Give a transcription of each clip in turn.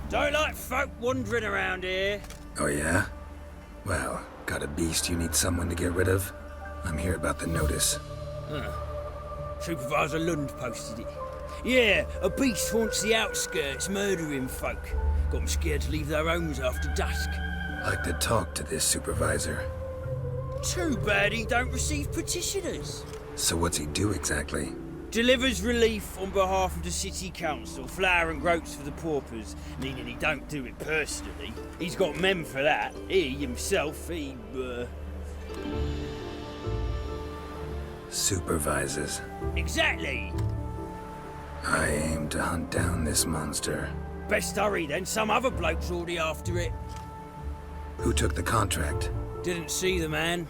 Don't like folk wandering around here. Oh yeah? Well, got a beast you need someone to get rid of? I'm here about the notice. Supervisor Lund posted it. Yeah, a beast haunts the outskirts, murdering folk. Got them scared to leave their homes after dusk. Like to talk to this supervisor. Too bad he don't receive petitioners. So what's he do exactly? Delivers relief on behalf of the city council, flour and groats for the paupers, meaning he don't do it personally. He's got men for that. He himself, Supervises. Exactly! I aim to hunt down this monster. Best hurry then, some other bloke's already after it. Who took the contract? Didn't see the man.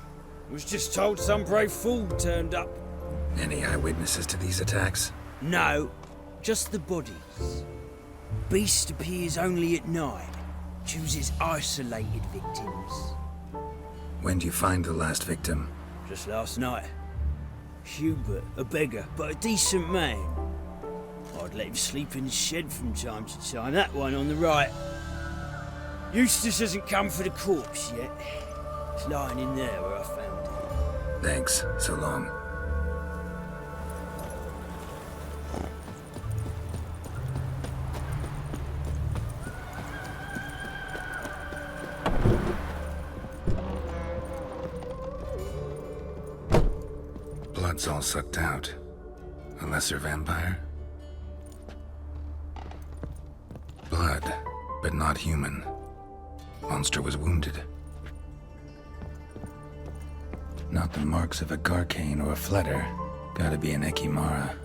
Was just told some brave fool turned up. Any eyewitnesses to these attacks? No, just the bodies. Beast appears only at night. Chooses isolated victims. When do you find the last victim? Just last night. Hubert, a beggar, but a decent man. I'd let him sleep in his shed from time to time, that one on the right. Eustace hasn't come for the corpse yet. It's lying in there where I found it. Thanks, so long. Blood's all sucked out. A lesser vampire? Blood, but not human. Monster was wounded. Not the marks of a Garcane or a Fletter. Gotta be an Ekimara.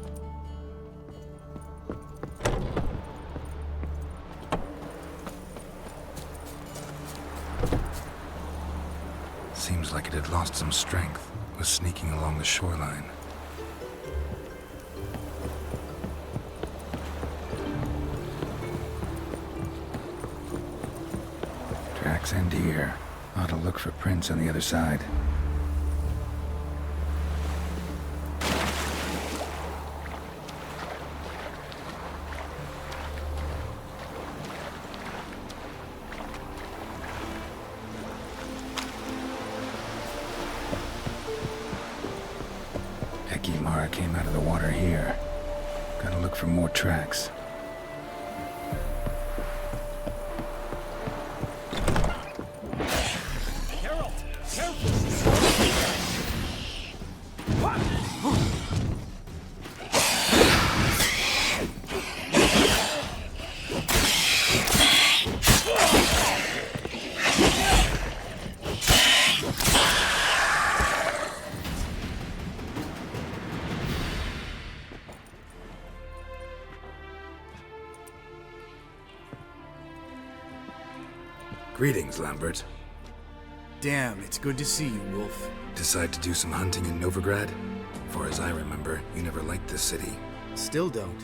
Seems like it had lost some strength. Was sneaking along the shoreline. Tracks end here. Ought to look for prints on the other side. Ekimara came out of the water here. Gotta look for more tracks. Greetings, Lambert. Damn, it's good to see you, Wolf. Decide to do some hunting in Novigrad? Far as I remember, you never liked this city. Still don't.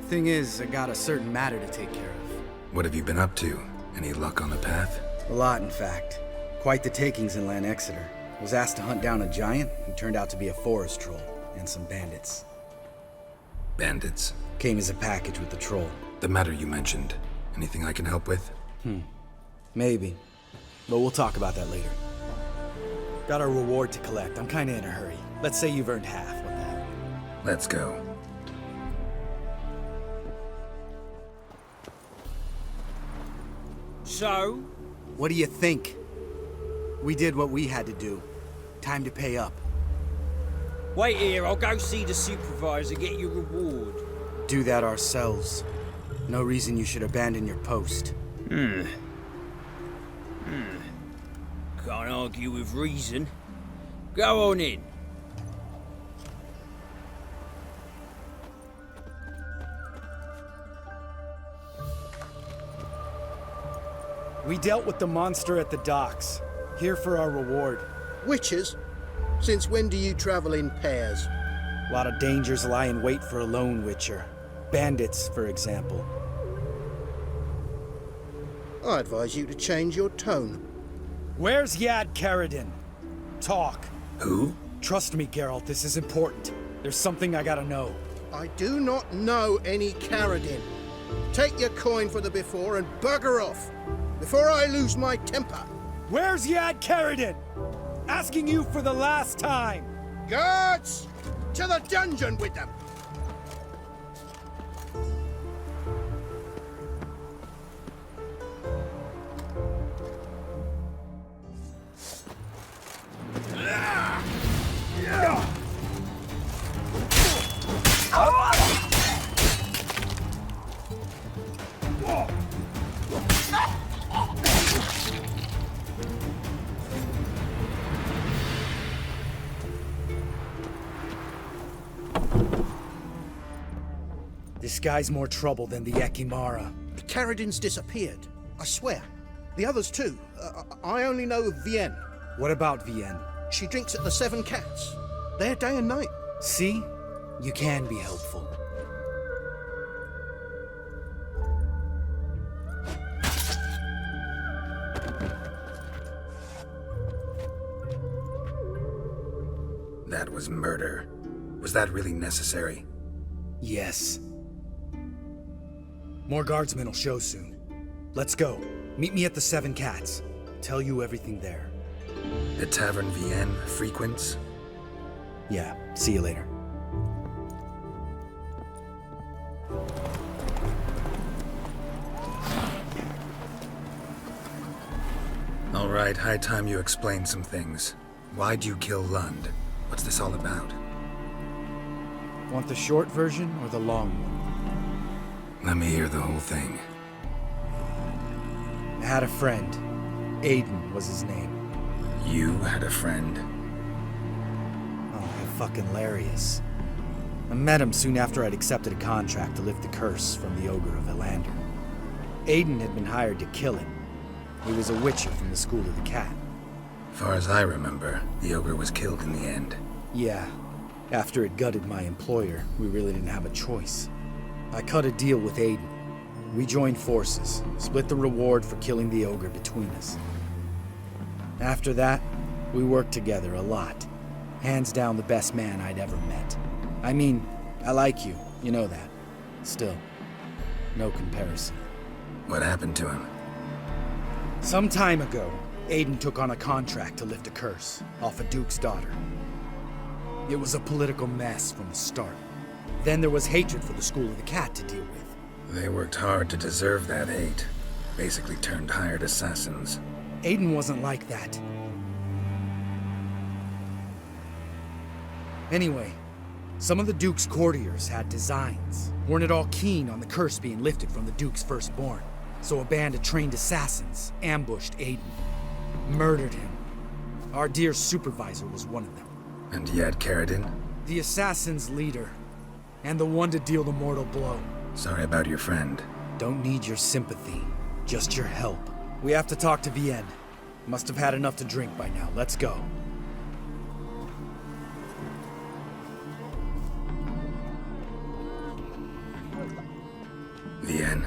Thing is, I got a certain matter to take care of. What have you been up to? Any luck on the path? A lot, in fact. Quite the takings in Lan Exeter. Was asked to hunt down a giant who turned out to be a forest troll, and some bandits. Bandits? Came as a package with the troll. The matter you mentioned. Anything I can help with? Maybe. But we'll talk about that later. Got our reward to collect. I'm kinda in a hurry. Let's say you've earned half. What the hell? Let's go. So? What do you think? We did what we had to do. Time to pay up. Wait here, I'll go see the supervisor, get your reward. Do that ourselves. No reason you should abandon your post. Can't argue with reason. Go on in. We dealt with the monster at the docks. Here for our reward. Witches? Since when do you travel in pairs? A lot of dangers lie in wait for a lone witcher. Bandits, for example. I advise you to change your tone. Where's Yad Karadin? Talk. Who? Trust me, Geralt, this is important. There's something I gotta know. I do not know any Karadin. Take your coin for the before and bugger off, before I lose my temper. Where's Yad Carradine? Asking you for the last time. Guards! To the dungeon with them! This guy's more trouble than the Ekimara. Carradine's disappeared, I swear. The others too. I only know of Vienne. What about Vienne? She drinks at the Seven Cats. There day and night. See? You can be helpful. That was murder. Was that really necessary? Yes. More guardsmen will show soon. Let's go. Meet me at the Seven Cats. Tell you everything there. The Tavern Vienne frequents? Yeah, see you later. All right, high time you explain some things. Why'd you kill Lund? What's this all about? Want the short version or the long one? Let me hear the whole thing. I had a friend. Aiden was his name. You had a friend? Oh, how fucking hilarious. I met him soon after I'd accepted a contract to lift the curse from the Ogre of Elander. Aiden had been hired to kill him. He was a witcher from the School of the Cat. Far as I remember, the Ogre was killed in the end. Yeah. After it gutted my employer, we really didn't have a choice. I cut a deal with Aiden. We joined forces, split the reward for killing the Ogre between us. After that, we worked together a lot. Hands down the best man I'd ever met. I mean, I like you, you know that. Still, no comparison. What happened to him? Some time ago, Aiden took on a contract to lift a curse off a duke's daughter. It was a political mess from the start. Then there was hatred for the School of the Cat to deal with. They worked hard to deserve that hate. Basically turned hired assassins. Aiden wasn't like that. Anyway, some of the Duke's courtiers had designs. Weren't at all keen on the curse being lifted from the Duke's firstborn. So a band of trained assassins ambushed Aiden. Murdered him. Our dear supervisor was one of them. And Yad Carradine? The assassin's leader. And the one to deal the mortal blow. Sorry about your friend. Don't need your sympathy. Just your help. We have to talk to Vienne. Must have had enough to drink by now. Let's go. Vienne?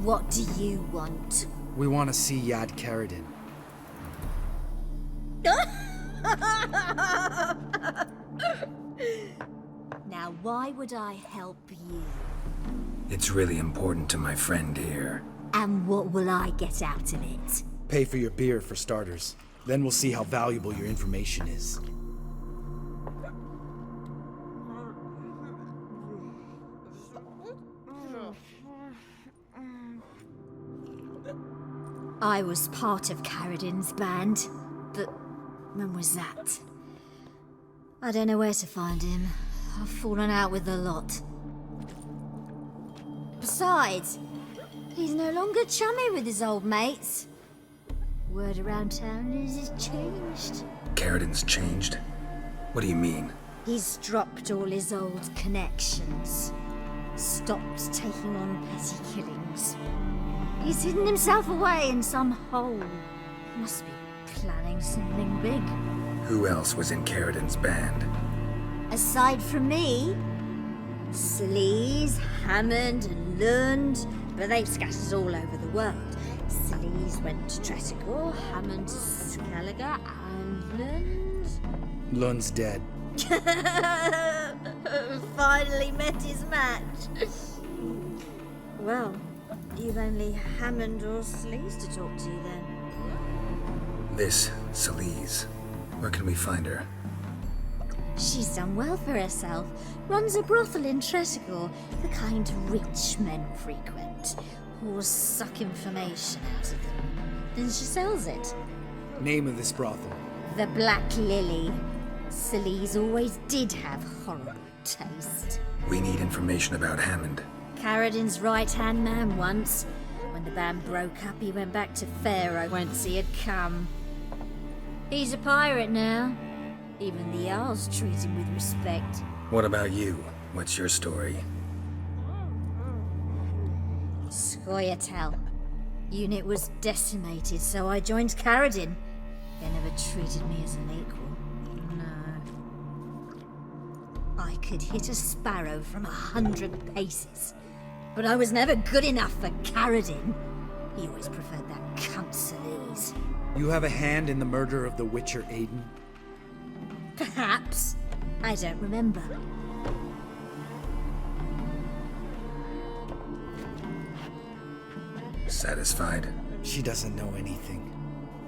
What do you want? We want to see Yad Carradine. Now, why would I help you? It's really important to my friend here. And what will I get out of it? Pay for your beer, for starters. Then we'll see how valuable your information is. I was part of Carradine's band, but when was that? I don't know where to find him. I've fallen out with a lot. Besides, he's no longer chummy with his old mates. Word around town is he's changed. Carradine's changed? What do you mean? He's dropped all his old connections. Stopped taking on petty killings. He's hidden himself away in some hole. Must be planning something big. Who else was in Carradine's band? Aside from me, Sleaze, Hammond, and Lund, but they've scattered all over the world. Sleaze went to Tretigor, Hammond to Skellige, and Lund... Lund's dead. Finally met his match. Well, you've only Hammond or Sleaze to talk to then. This Celise. Where can we find her? She's done well for herself. Runs a brothel in Tresigor, the kind rich men frequent. Whores suck information out of them. Then she sells it. Name of this brothel. The Black Lily. Sleaze always did have horrible taste. We need information about Hammond. Carradin's right-hand man once. When the band broke up, he went back to Pharaoh whence he had come. He's a pirate now. Even the Jarls treat him with respect. What about you? What's your story? Scoia'tael. Unit was decimated, so I joined Carradin. They never treated me as an equal. No. I could hit a sparrow from 100 paces. But I was never good enough for Carradin. He always preferred that cunt Celise. You have a hand in the murder of the Witcher Aiden? Perhaps. I don't remember. Satisfied? She doesn't know anything.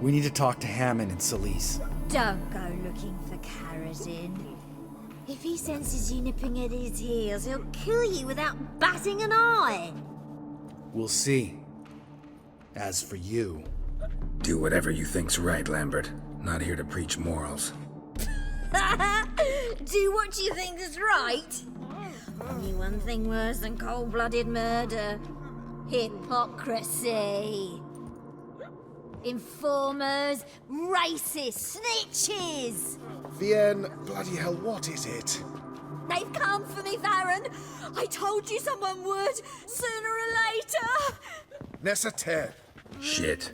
We need to talk to Hammond and Celise. Don't go looking for Carradin. If he senses you nipping at his heels, he'll kill you without batting an eye. We'll see. As for you... Do whatever you think's right, Lambert. Not here to preach morals. Do what you think is right. Only one thing worse than cold-blooded murder. Hypocrisy. Informers, racists, snitches. Vienne, bloody hell, what is it? They've come for me, Baron. I told you someone would, sooner or later. Nessater. Shit.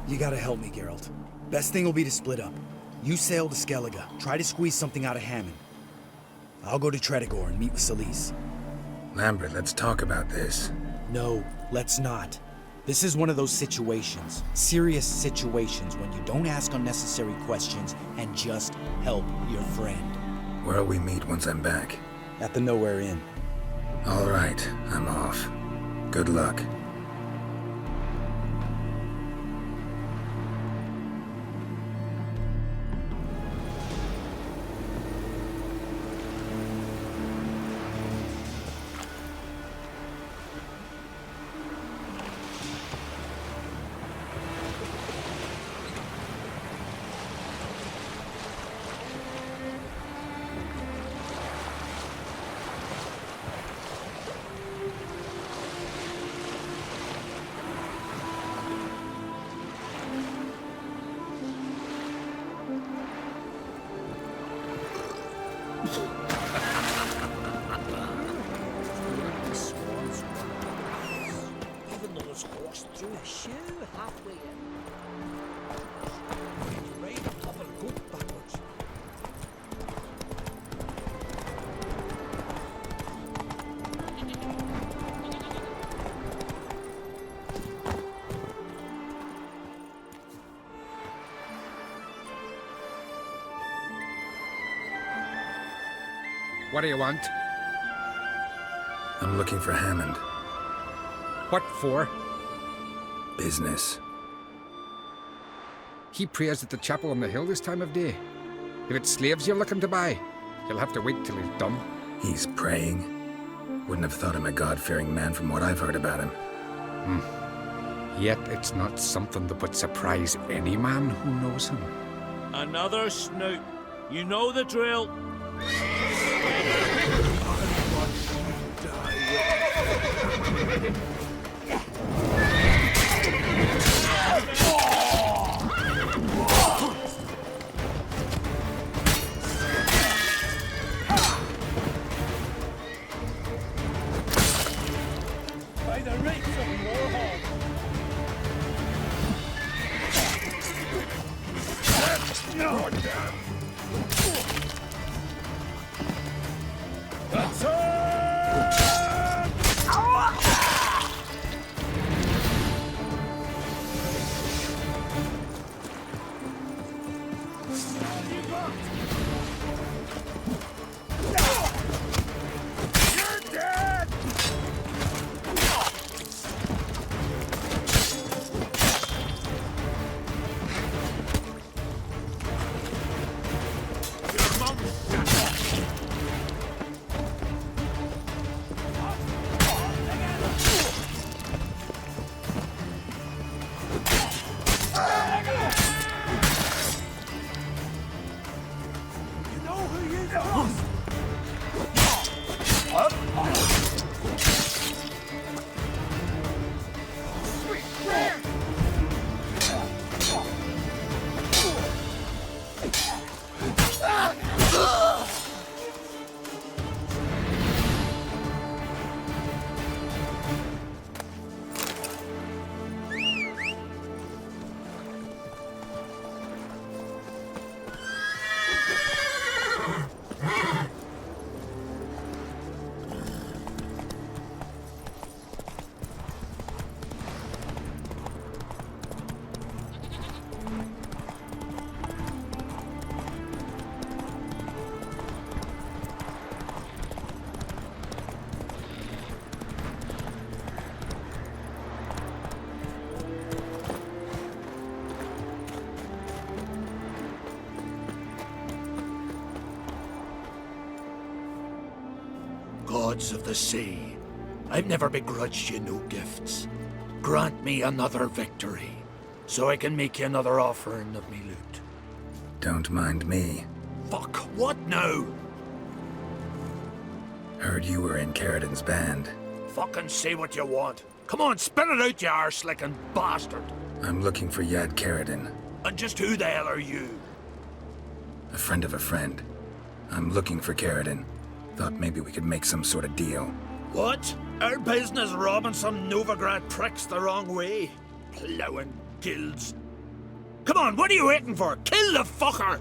You gotta help me, Geralt. Best thing will be to split up. You sail to Skellige, try to squeeze something out of Hammond. I'll go to Tredigor and meet with Celise. Lambert, let's talk about this. No, let's not. This is one of those situations, serious situations, when you don't ask unnecessary questions and just help your friend. Where'll we meet once I'm back? At the Nowhere Inn. All right, I'm off. Good luck. Even though it's horsed through a shoe halfway in. Right up and go backwards. What do you want? I'm looking for Hammond. What for? Business. He prays at the chapel on the hill this time of day. If it's slaves you're looking to buy, you'll have to wait till he's done. He's praying. Wouldn't have thought him a God-fearing man from what I've heard about him. Yet it's not something that would surprise any man who knows him. Another snoot. You know the drill. By the rights of gods of the sea, I've never begrudged you no gifts. Grant me another victory, so I can make you another offering of me loot. Don't mind me. Fuck, what now? Heard you were in Carradin's band. Fucking say what you want. Come on, spit it out, you arse-licking bastard. I'm looking for Yad Carradin. And just who the hell are you? A friend of a friend. I'm looking for Carradin. Thought maybe we could make some sort of deal. What? Our business robbing some Novigrad pricks the wrong way? Plowing guilds. Come on, what are you waiting for? Kill the fucker!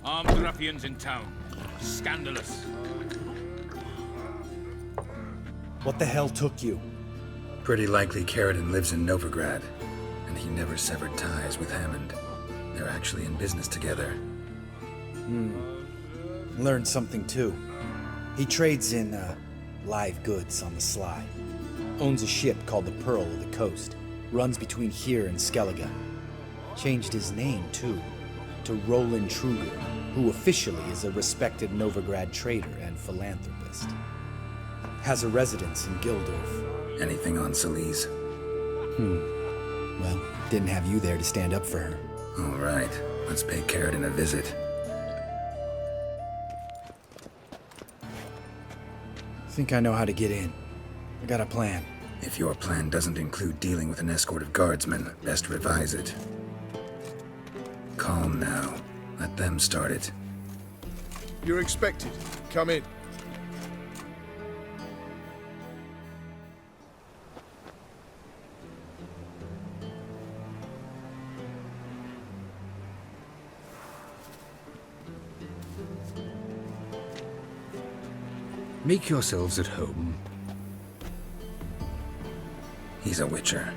Armed ruffians in town. Scandalous. What the hell took you? Pretty likely Carradin lives in Novigrad, and he never severed ties with Hammond. They're actually in business together. Learned something too. He trades in, live goods on the sly. Owns a ship called the Pearl of the Coast. Runs between here and Skellige. Changed his name, too, to Roland Truger, who officially is a respected Novigrad trader and philanthropist. Has a residence in Gildorf. Anything on Celise? Well, didn't have you there to stand up for her. All right, let's pay Carradin a visit. Think I know how to get in. I got a plan. If your plan doesn't include dealing with an escort of guardsmen, best revise it. Calm now. Let them start it. You're expected. Come in. Make yourselves at home. He's a witcher.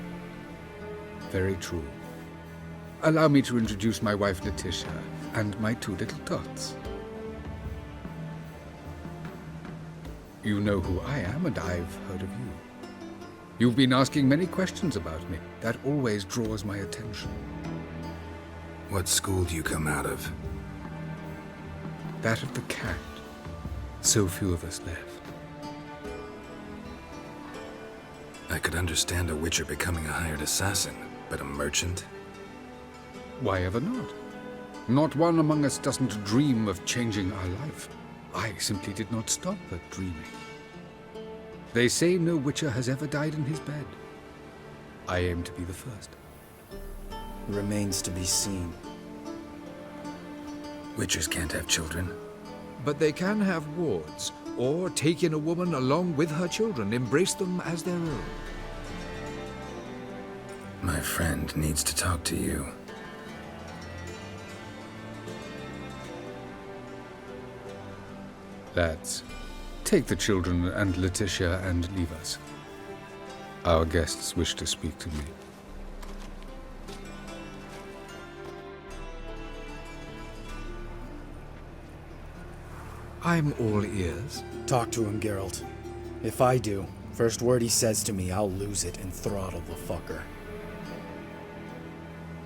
Very true. Allow me to introduce my wife Letitia and my two little tots. You know who I am, and I've heard of you. You've been asking many questions about me. That always draws my attention. What school do you come out of? That of the cat. So few of us left. I could understand a witcher becoming a hired assassin, but a merchant? Why ever not? Not one among us doesn't dream of changing our life. I simply did not stop at dreaming. They say no witcher has ever died in his bed. I aim to be the first. Remains to be seen. Witchers can't have children. But they can have wards, or take in a woman along with her children, embrace them as their own. My friend needs to talk to you. Lads, take the children and Letitia and leave us. Our guests wish to speak to me. I'm all ears. Talk to him, Geralt. If I do, first word he says to me, I'll lose it and throttle the fucker.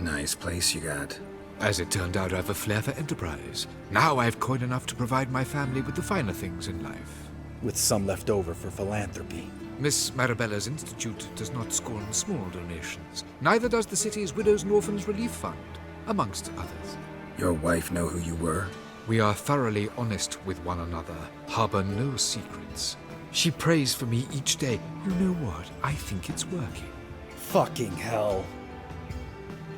Nice place you got. As it turned out, I've a flair for enterprise. Now I've coin enough to provide my family with the finer things in life. With some left over for philanthropy. Miss Marabella's institute does not scorn small donations. Neither does the city's Widows and Orphans Relief Fund, amongst others. Your wife know who you were? We are thoroughly honest with one another, harbor no secrets. She prays for me each day. You know what? I think it's working. Fucking hell.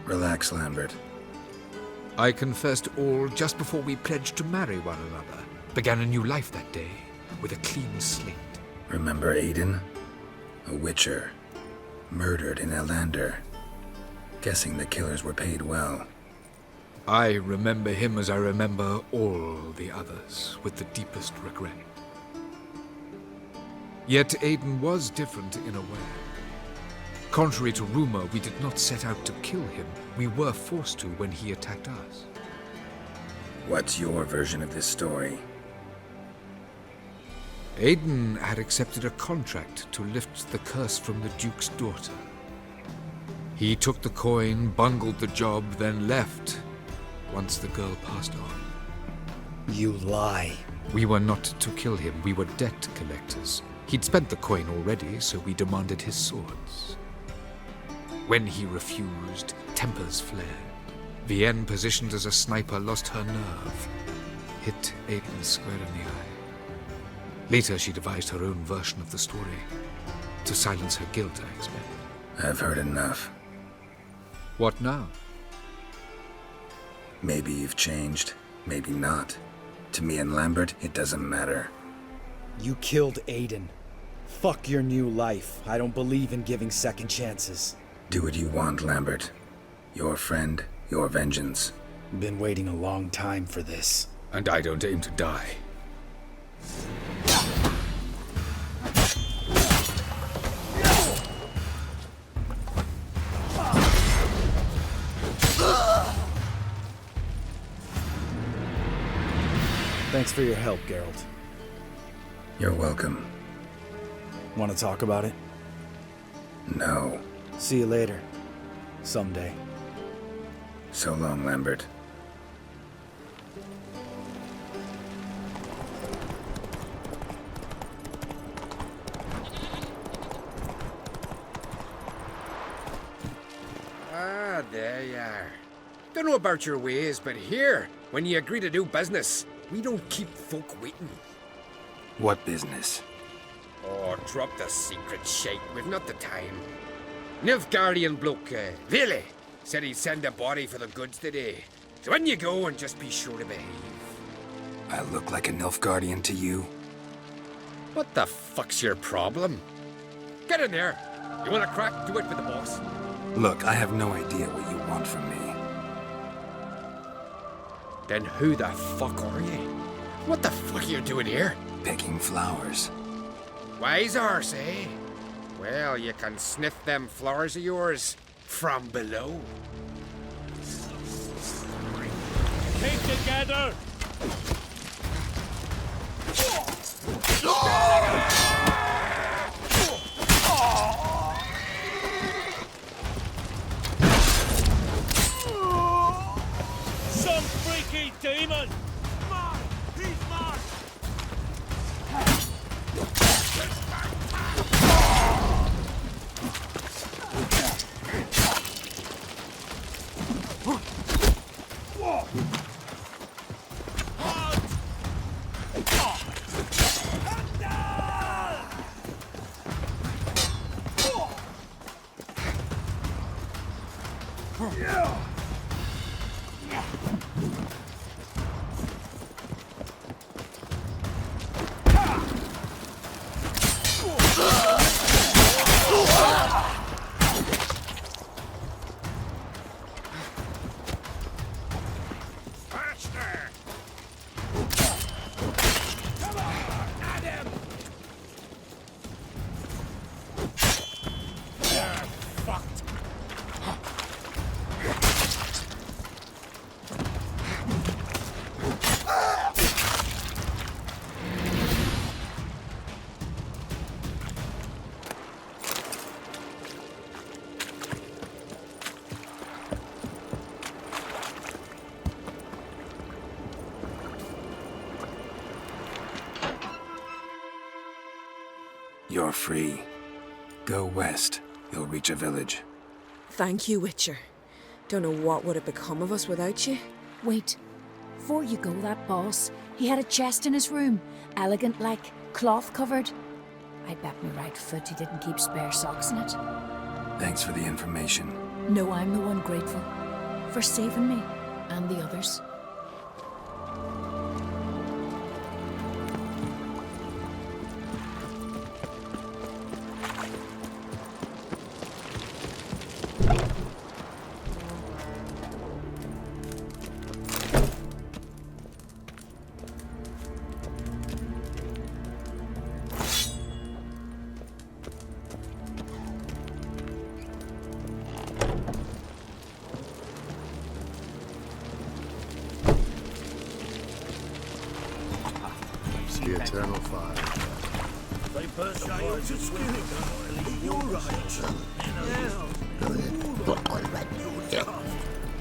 Relax, Lambert. I confessed all just before we pledged to marry one another. Began a new life that day, with a clean slate. Remember Aiden? A witcher. Murdered in Elander. Guessing the killers were paid well. I remember him as I remember all the others, with the deepest regret. Yet Aiden was different in a way. Contrary to rumor, we did not set out to kill him. We were forced to when he attacked us. What's your version of this story? Aiden had accepted a contract to lift the curse from the Duke's daughter. He took the coin, bungled the job, then left once the girl passed on. You lie. We were not to kill him. We were debt collectors. He'd spent the coin already, so we demanded his swords. When he refused, tempers flared. Vienne, positioned as a sniper, lost her nerve. Hit Aiden square in the eye. Later, she devised her own version of the story. To silence her guilt, I expect. I've heard enough. What now? Maybe you've changed, maybe not. To me and Lambert, it doesn't matter. You killed Aiden. Fuck your new life. I don't believe in giving second chances. Do what you want, Lambert. Your friend, your vengeance. Been waiting a long time for this. And I don't aim to die. Thanks for your help, Geralt. You're welcome. Want to talk about it? No. See you later. Someday. So long, Lambert. Ah, there you are. Don't know about your ways, but here, when you agree to do business, we don't keep folk waiting. What business? Oh, drop the secret shite. We've not the time. Nilfgaardian bloke, Vili, said he'd send a body for the goods today. So when you go, and just be sure to behave. I look like a Nilfgaardian to you? What the fuck's your problem? Get in there. You want a crack? Do it for the boss. Look, I have no idea what you want from me. Then who the fuck are you? What the fuck are you doing here? Picking flowers. Wise arse, eh? Well, you can sniff them flowers of yours from below. Keep together! Some freaky demon! Mine! He's mine! You're free. Go west. You'll reach a village. Thank you, Witcher. Don't know what would have become of us without you. Wait. Before you go, that boss, he had a chest in his room. Elegant like, cloth covered. I bet my right foot he didn't keep spare socks in it. Thanks for the information. No, I'm the one grateful. For saving me. And the others? The eternal fire. They burst the wires of you're right.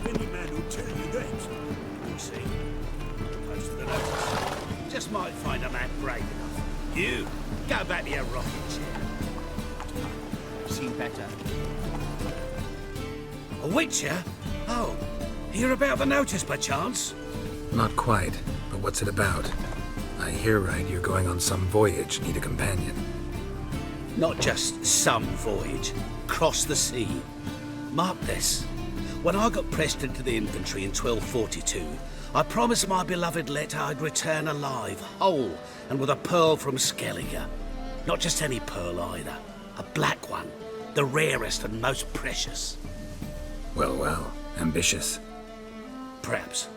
Any man who'll tell you that. You see, post the notice. Just might find a man brave enough. You, go back to your rocking chair. Seen better. A witcher? Oh, hear about the notice by chance? Not quite, but what's it about? I hear right you're going on some voyage, need a companion. Not just some voyage. Cross the sea. Mark this. When I got pressed into the infantry in 1242, I promised my beloved Letta I'd return alive, whole, and with a pearl from Skellige. Not just any pearl either. A black one. The rarest and most precious. Well, well, ambitious. Perhaps.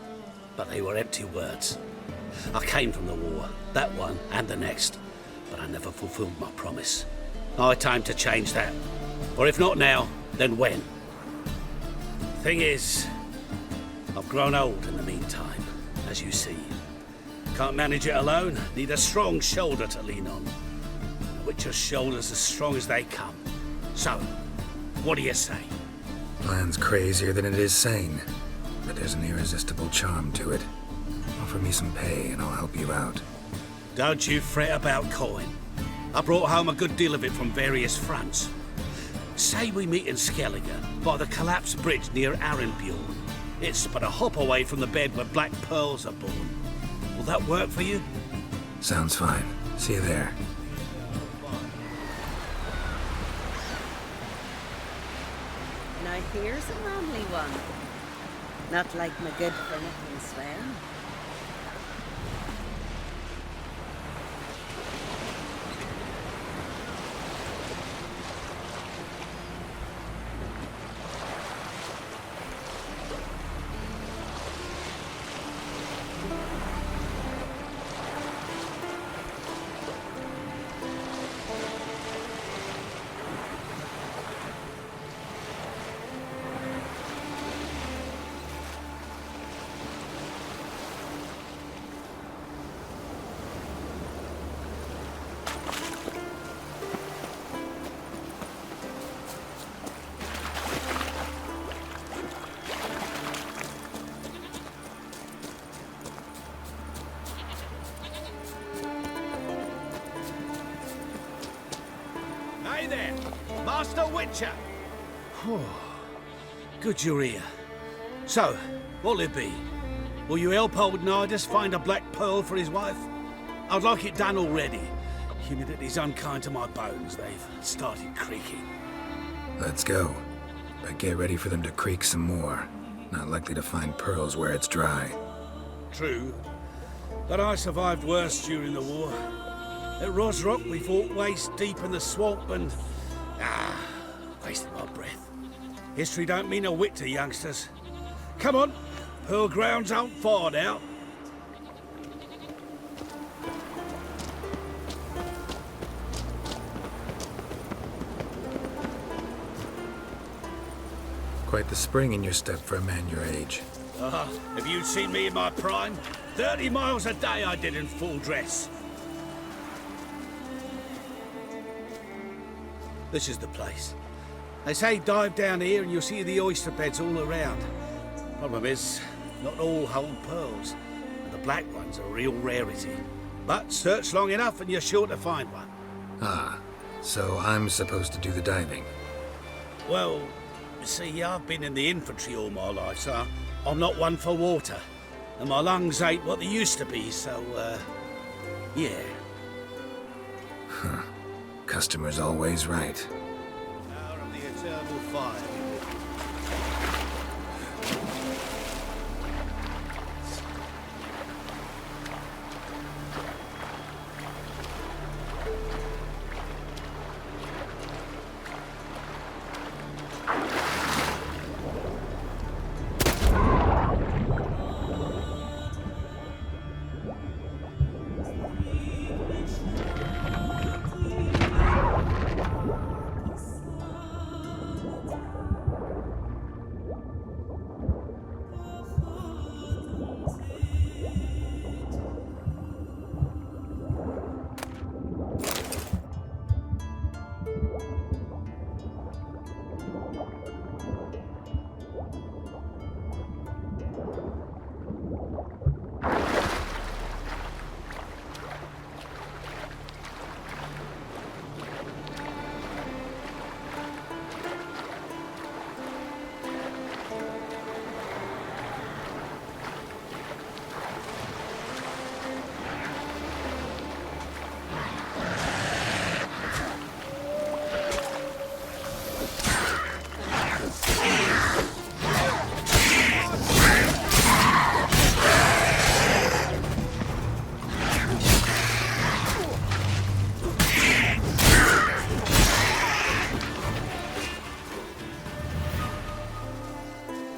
But they were empty words. I came from the war, that one and the next, but I never fulfilled my promise. Now it's time to change that. Or if not now, then when? Thing is, I've grown old in the meantime, as you see. Can't manage it alone, need a strong shoulder to lean on. A witcher's shoulder's as strong as they come. So, what do you say? Plan's crazier than it is sane, but there's an irresistible charm to it. Offer me some pay and I'll help you out. Don't you fret about coin. I brought home a good deal of it from various fronts. Say we meet in Skellige, by the collapsed bridge near Arenbjorn. It's but a hop away from the bed where black pearls are born. Will that work for you? Sounds fine. See you there. Now here's a manly one. Not like my good for nothing Sven. Hey there, Master Witcher! Good you're here. So, what'll it be? Will you help old Nidus find a black pearl for his wife? I'd like it done already. Humidity's unkind to my bones. They've started creaking. Let's go. But get ready for them to creak some more. Not likely to find pearls where it's dry. True. But I survived worse during the war. At Rosrock, we fought waist deep in the swamp and... wasted my breath. History don't mean a whit to youngsters. Come on, pearl grounds aren't far now. Quite the spring in your step for a man your age. Have you seen me in my prime? 30 miles a day I did in full dress. This is the place. They say dive down here and you'll see the oyster beds all around. Problem is, not all hold pearls, and the black ones are a real rarity. But search long enough and you're sure to find one. Ah, so I'm supposed to do the diving. Well, see, I've been in the infantry all my life, so I'm not one for water. And my lungs ain't what they used to be, so, yeah. Huh. Customer's always right. Power of the eternal fire.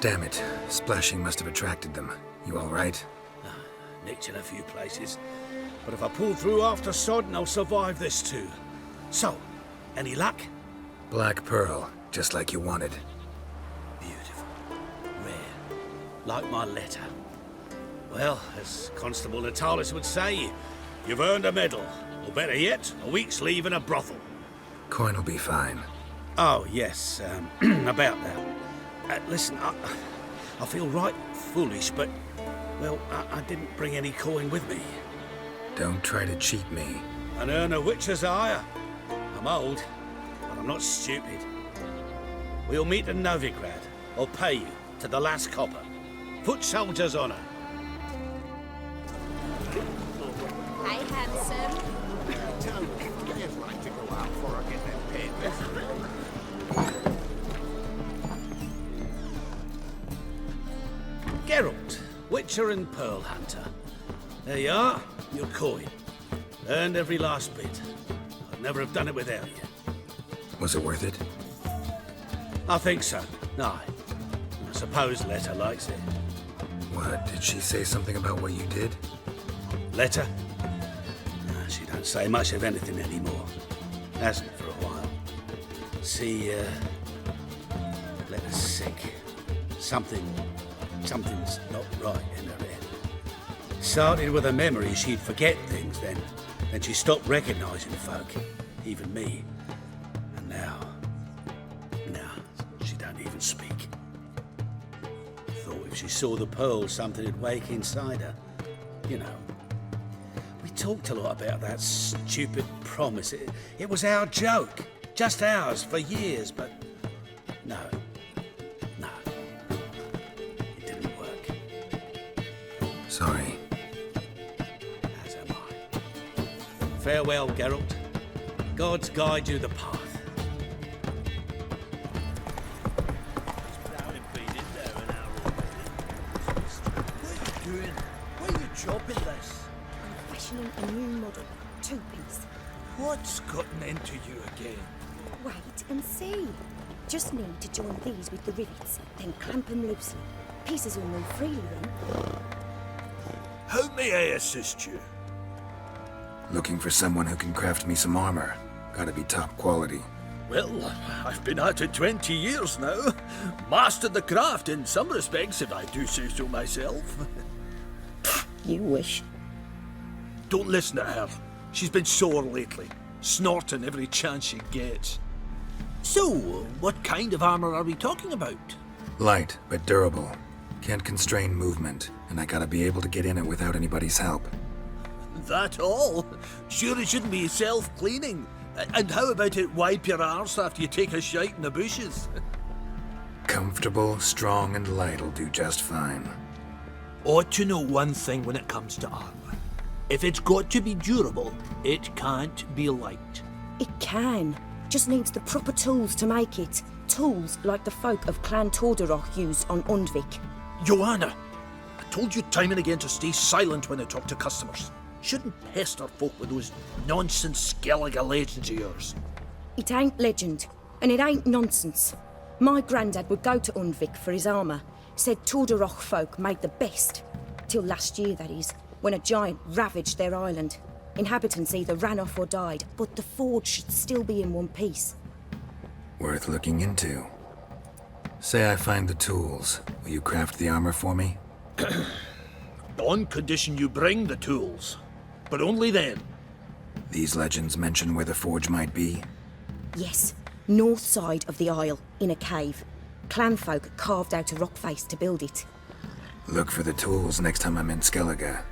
Damn it. Splashing must have attracted them. You all right? Nicked in a few places. But if I pull through after Sodden, I'll survive this too. So, any luck? Black pearl, just like you wanted. Beautiful. Rare. Like my letter. Well, as Constable Natalis would say, you've earned a medal. Or better yet, a week's leave in a brothel. Coin will be fine. Oh, yes, about that. Listen, I feel right foolish, but, well, I didn't bring any coin with me. Don't try to cheat me. An earner witcher's hire. I'm old, but I'm not stupid. We'll meet in Novigrad. I'll pay you to the last copper. Foot soldier's honour. Hey, handsome. There's right to go out for a get them paid. Geralt, Witcher and Pearl Hunter. There you are, your coin. Earned every last bit. I'd never have done it without you. Was it worth it? I think so. Aye. I suppose Letta likes it. What, did she say something about what you did? Letta? She don't say much of anything anymore. Hasn't for a while. See, Letta's sick. Something's not right in her head. Started with a memory she'd forget things, then she stopped recognising folk, even me. And now she don't even speak. Thought if she saw the pearl, something'd wake inside her. You know. We talked a lot about that stupid promise. It was our joke. Just ours for years, but no. It didn't work. Sorry. As am I. Farewell, Geralt. Gods guide you the path. What are you doing? Why are you chopping this? I'm fashioning a new model. 2-piece. What's gotten into you again? Wait and see. Just need to join these with the rivets, then clamp them loosely. Pieces will move freely then. How may I assist you? Looking for someone who can craft me some armor. Gotta be top quality. Well, I've been at it 20 years now. Mastered the craft in some respects, if I do say so myself. You wish. Don't listen to her. She's been sore lately, snorting every chance she gets. So, what kind of armor are we talking about? Light, but durable. Can't constrain movement, and I gotta be able to get in it without anybody's help. That all? Sure it shouldn't be self-cleaning. And how about it wipe your arse after you take a shite in the bushes? Comfortable, strong, and light'll do just fine. Ought to know one thing when it comes to armor. If it's got to be durable, it can't be light. It can. Just needs the proper tools to make it. Tools like the folk of Clan Tordarroch used on Undvik. Joanna, I told you time and again to stay silent when I talk to customers. Shouldn't pester folk with those nonsense Skellige legends of yours. It ain't legend, and it ain't nonsense. My granddad would go to Undvik for his armour. Said Tordarroch folk made the best. Till last year, that is, when a giant ravaged their island. Inhabitants either ran off or died, but the forge should still be in one piece. Worth looking into. Say I find the tools. Will you craft the armor for me? On condition you bring the tools. But only then. These legends mention where the forge might be? Yes, north side of the isle, in a cave. Clanfolk carved out a rock face to build it. Look for the tools next time I'm in Skellige.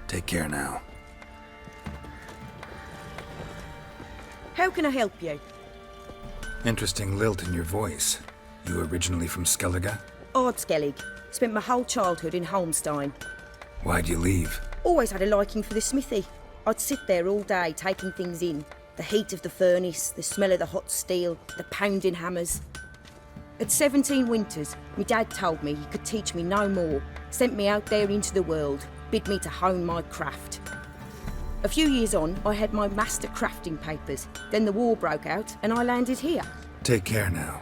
Take care now. How can I help you? Interesting lilt in your voice. You originally from Skellige? Ardskellig. Spent my whole childhood in Holmstein. Why'd you leave? Always had a liking for the smithy. I'd sit there all day taking things in. The heat of the furnace, the smell of the hot steel, the pounding hammers. At 17 winters, my dad told me he could teach me no more. Sent me out there into the world, bid me to hone my craft. A few years on, I had my master crafting papers. Then the war broke out and I landed here. Take care now.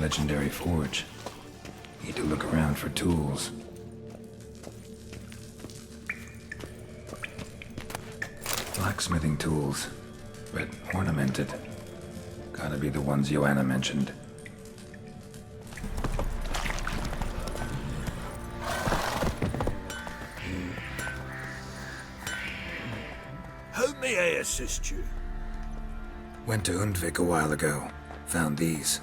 legendary forge. Need to look around for tools. Blacksmithing tools, but ornamented. Gotta be the ones Joanna mentioned. How may I assist you? Went to Undvik a while ago. Found these.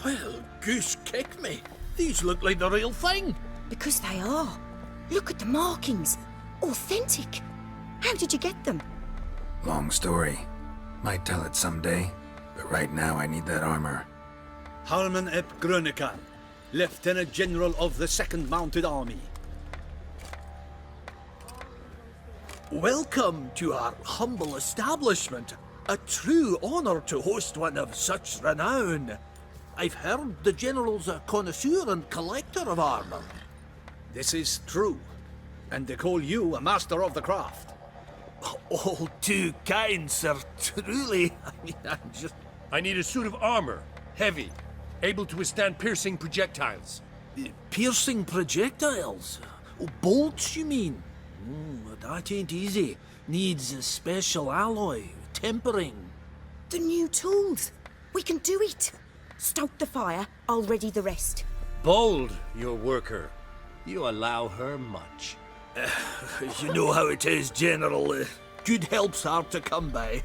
Well, goose kick me. These look like the real thing. Because they are. Look at the markings. Authentic. How did you get them? Long story. Might tell it someday, but right now I need that armor. Harman ep Grönekan, Lieutenant General of the 2nd Mounted Army. Welcome to our humble establishment. A true honor to host one of such renown. I've heard the General's a connoisseur and collector of armor. This is true, and they call you a master of the craft. All too kind, sir. Truly, I need a suit of armor. Heavy. Able to withstand piercing projectiles. Piercing projectiles? Oh, bolts, you mean? That ain't easy. Needs a special alloy, tempering. The new tools. We can do it. Stoke the fire, I'll ready the rest. Bold, your worker. You allow her much. You know how it is, General. Good help's hard to come by.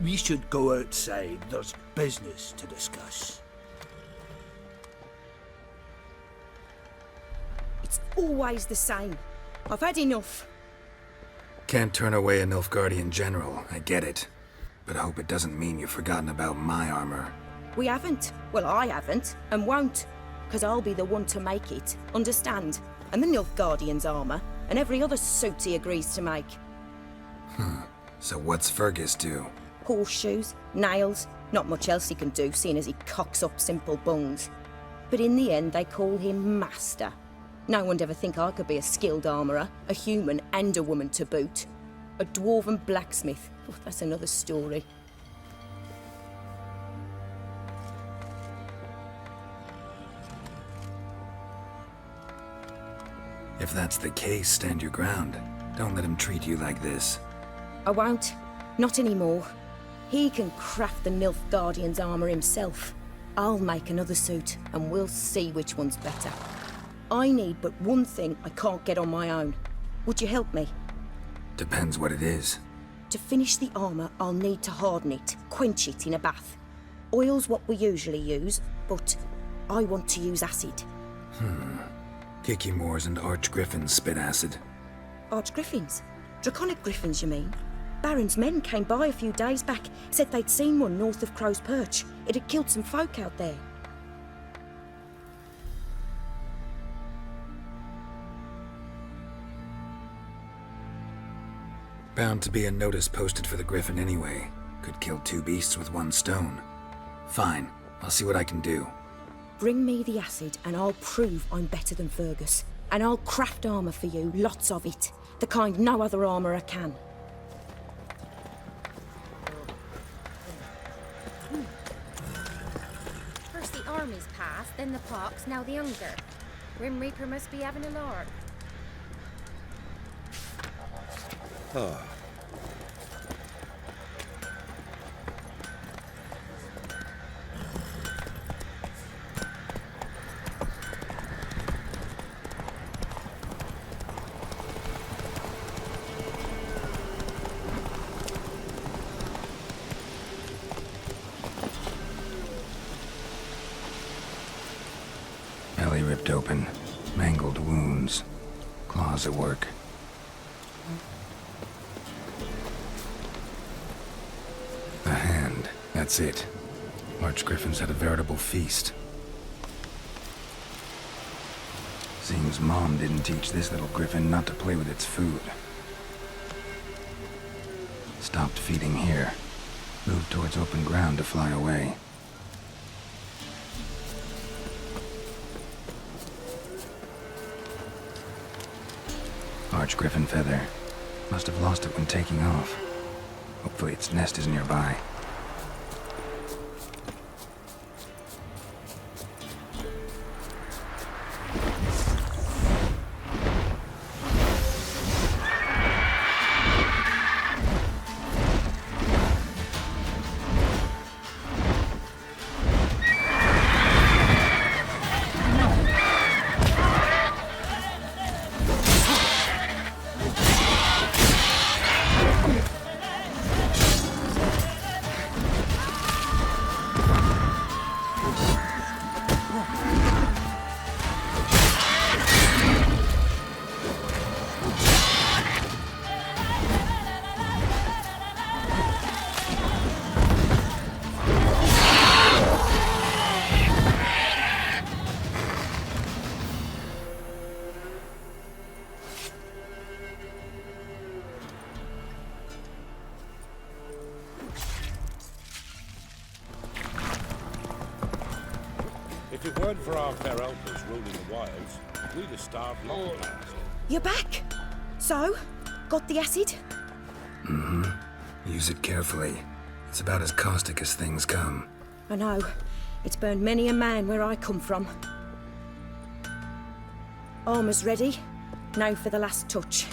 We should go outside. There's business to discuss. It's always the same. I've had enough. Can't turn away a Nilfgaardian general, I get it. But hope it doesn't mean you've forgotten about my armor. We haven't. Well, I haven't, and won't. Because I'll be the one to make it, understand? And the Nilfgaardian's armor, and every other suit he agrees to make. So what's Fergus do? Horseshoes, nails, not much else he can do, seeing as he cocks up simple bungs. But in the end, they call him Master. No one'd ever think I could be a skilled armourer, a human and a woman to boot. A dwarven blacksmith. Oh, that's another story. If that's the case, stand your ground. Don't let him treat you like this. I won't. Not anymore. He can craft the Nilfgaardian's armour himself. I'll make another suit, and we'll see which one's better. I need but one thing I can't get on my own. Would you help me? Depends what it is. To finish the armour, I'll need to harden it, quench it in a bath. Oil's what we usually use, but I want to use acid. Kikimoors and Archgriffins spit acid. Archgriffins? Draconic griffins, you mean? Baron's men came by a few days back, said they'd seen one north of Crow's Perch. It had killed some folk out there. Bound to be a notice posted for the Griffin anyway. Could kill two beasts with one stone. Fine, I'll see what I can do. Bring me the acid and I'll prove I'm better than Fergus. And I'll craft armour for you, lots of it. The kind no other armourer can. First the army's passed, then the pox, now the hunger. Grim Reaper must be having a lark. Oh. Belly ripped open. Mangled wounds. Claws at work. A hand. That's it. Archgriffins had a veritable feast. Seems Mom didn't teach this little griffin not to play with its food. Stopped feeding here. Moved towards open ground to fly away. Archgriffin feather. Must have lost it when taking off. Hopefully its nest is nearby. If it weren't for our fair uncles ruling the wilds, we'd have starved long past. You're back. So, got the acid? Mm-hmm. Use it carefully. It's about as caustic as things come. I know. It's burned many a man where I come from. Armour's ready. Now for the last touch.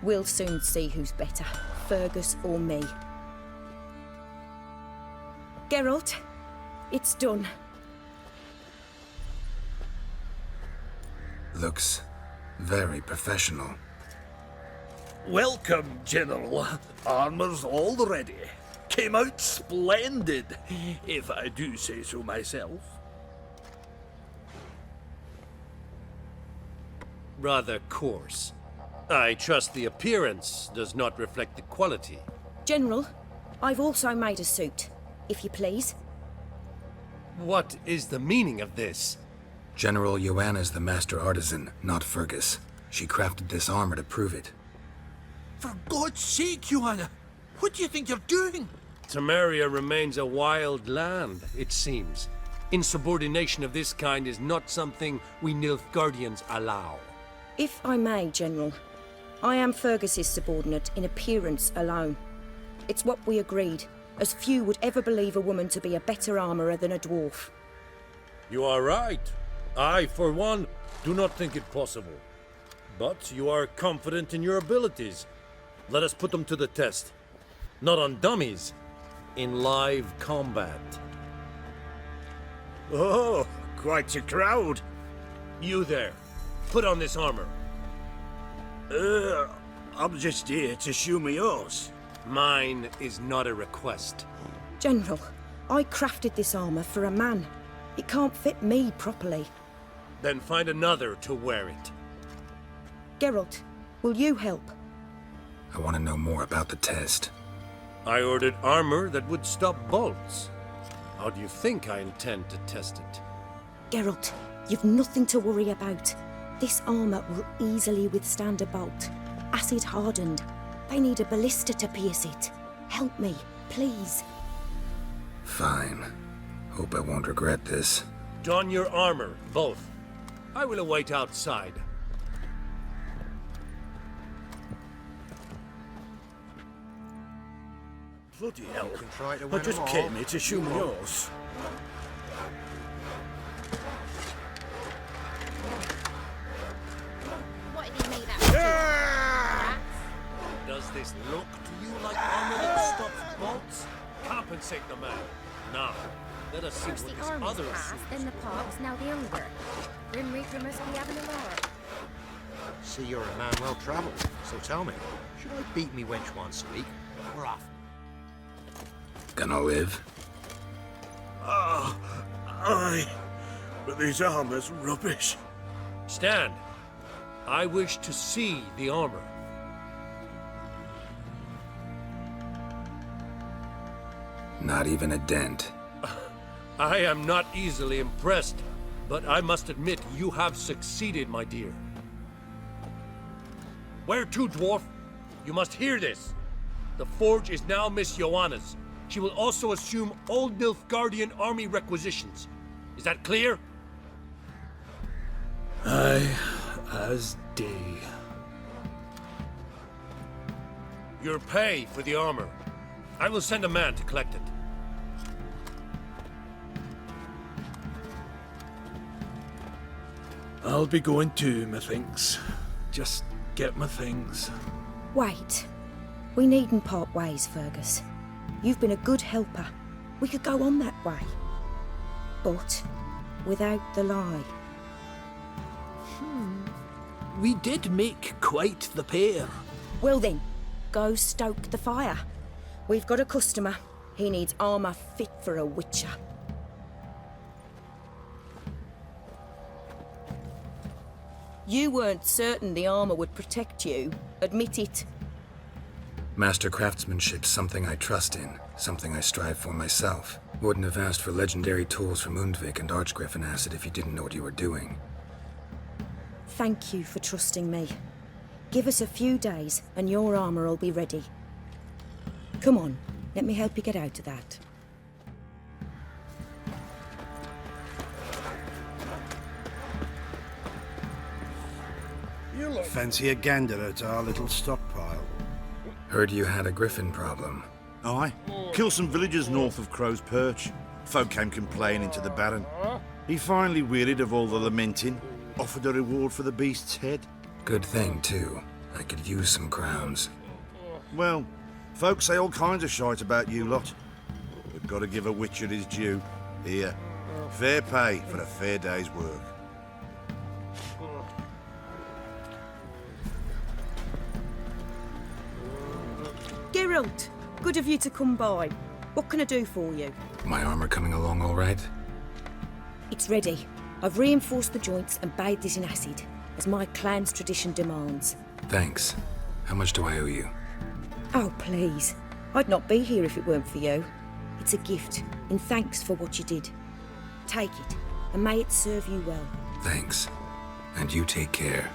We'll soon see who's better, Fergus or me. Geralt, it's done. Looks very professional. Welcome, General. Armour's all ready. Came out splendid, if I do say so myself. Rather coarse. I trust the appearance does not reflect the quality. General, I've also made a suit, if you please. What is the meaning of this? General Joanna's the master artisan, not Fergus. She crafted this armor to prove it. For God's sake, Joanna, what do you think you're doing? Temeria remains a wild land, it seems. Insubordination of this kind is not something we Nilfgaardians allow. If I may, General, I am Fergus's subordinate in appearance alone. It's what we agreed, as few would ever believe a woman to be a better armourer than a dwarf. You are right. I, for one, do not think it possible. But you are confident in your abilities. Let us put them to the test. Not on dummies, in live combat. Oh, quite a crowd. You there, put on this armor. I'm just here to show me yours. Mine is not a request. General, I crafted this armour for a man. It can't fit me properly. Then find another to wear it. Geralt, will you help? I want to know more about the test. I ordered armor that would stop bolts. How do you think I intend to test it? Geralt, you've nothing to worry about. This armour will easily withstand a bolt. Acid hardened. They need a ballista to pierce it. Help me, please. Fine. Hope I won't regret this. Don your armor, both. I will await outside. Bloody hell. You can try to I win just them came all. here to show me yours. What did he made that? Does this look to you like armor that stops bolts? Compensate the man. Now, let us see First what the this army's other past, suit then the pox, now the hunger. Grim Reaper must be having a lark. See, you're a man well travelled. So tell me, should I beat me wench once a week? We're off. Gonna live? Aye. But this armor's rubbish. Stand. I wish to see the armor. Not even a dent. I am not easily impressed, but I must admit you have succeeded, my dear. Where to, dwarf? You must hear this. The forge is now Miss Joanna's. She will also assume all Nilfgaardian army requisitions. Is that clear? Aye, as day. Your pay for the armor. I will send a man to collect it. I'll be going too, methinks. Just get my things. Wait. We needn't part ways, Fergus. You've been a good helper. We could go on that way. But without the lie. We did make quite the pair. Well then, go stoke the fire. We've got a customer. He needs armour fit for a witcher. You weren't certain the armour would protect you. Admit it. Master craftsmanship's something I trust in, something I strive for myself. Wouldn't have asked for legendary tools from Undvik and Archgriffin acid if you didn't know what you were doing. Thank you for trusting me. Give us a few days and your armour will be ready. Come on, let me help you get out of that. Fancy a gander at our little stockpile? Heard you had a griffin problem. Aye. Killed some villagers north of Crow's Perch. Folk came complaining to the Baron. He finally wearied of all the lamenting, offered a reward for the beast's head. Good thing, too. I could use some crowns. Well, folks say all kinds of shite about you lot. We've got to give a witcher his due. Here, fair pay for a fair day's work. Geralt, good of you to come by. What can I do for you? My armor coming along all right? It's ready. I've reinforced the joints and bathed it in acid, as my clan's tradition demands. Thanks. How much do I owe you? Oh, please. I'd not be here if it weren't for you. It's a gift, in thanks for what you did. Take it, and may it serve you well. Thanks. And you take care.